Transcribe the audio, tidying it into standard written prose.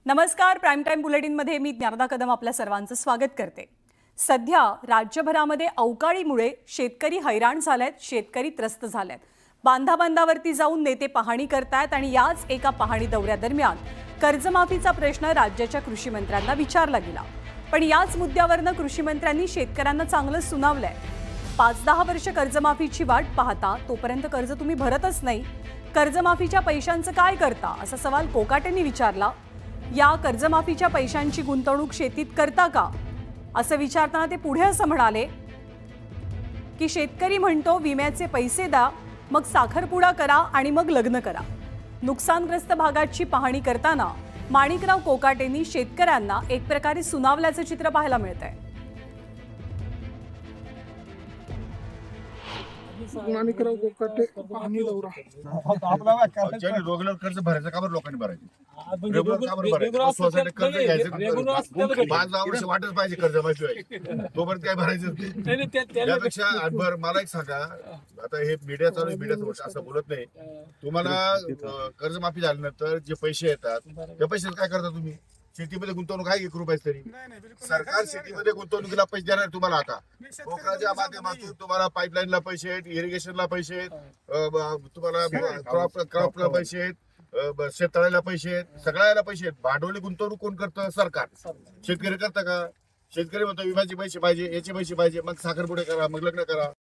नमस्कार. Prime time बुलेटिनमध्ये मी ज्ञानदा कदम आपल्या सर्वांचं स्वागत करते. सध्या राज्यभरामध्ये अवकाळीमुळे शेतकरी हैराण झालेत, शेतकरी त्रस्त झालेत. बांधाबांधावरती जाऊन नेते पाहणी करतायत आणि याच एका पाहणी दौऱ्यादरम्यान कर्जमाफीचा प्रश्न राज्याच्या कृषी मंत्र्यांना विचारला गेला. पण याच मुद्द्यावरनं कृषी मंत्र्यांनी शेतकऱ्यांना चांगलं सुनावलंय. 5-10 वर्ष कर्जमाफीची वाट पाहता तोपर्यंत कर्ज तुम्ही भरतच नाही. कर्जमाफीच्या पैशांचं काय करता असा सवाल कोकाटेंनी विचारला. या कर्जमाफीच्या पैशांची गुंतवणूक शेतीत करता का असं विचारताना ते पुढे असं म्हणाले की शेतकरी म्हणतो विम्याचे पैसे द्या, मग साखरपुडा करा आणि मग लग्न करा. नुकसानग्रस्त भागाची पाहणी करताना माणिकराव कोकाटेंनी शेतकऱ्यांना एक प्रकारे सुनावल्याचं चित्र पाहायला मिळतंय. माणिकराव कोकाटे पाहणी दौरा. रेग्युलर कर्ज भरायचं का बरं लोकांनी भरायचं? रेग्युलर का बरं भरायचं? सोसायटी कर्ज घ्यायचं 5-10 वर्ष वाटच पाहिजे कर्ज माहिती तोपर्यंत काय भरायचं त्यापेक्षा बरं मला एक सांगा, आता हे मीडिया चालू आहे, मीडियाचं वर्ष असं बोलत नाही. तुम्हाला कर्जमाफी झाल्यानंतर जे पैसे येतात त्या पैशात काय करता तुम्ही? शेतीमध्ये गुंतवणूक आहे 1 रुपयाच तरी. सरकार शेतीमध्ये गुंतवणुकीला पैसे देणार तुम्हाला. आता पोखराच्या माध्यमातून तुम्हाला पाईपलाईनला पैसे आहेत, इरिगेशनला पैसे आहेत, तुम्हाला क्रॉपला पैसे आहेत, शेततळ्याला पैसे आहेत, सगळ्याला पैसे आहेत. भांडवली गुंतवणूक कोण करतं? सरकार. शेतकरी करतं का? शेतकरी म्हणतो विम्याचे पैसे पाहिजे, याचे पैसे पाहिजे, मग साखरपुडे करा, मग लग्न करा.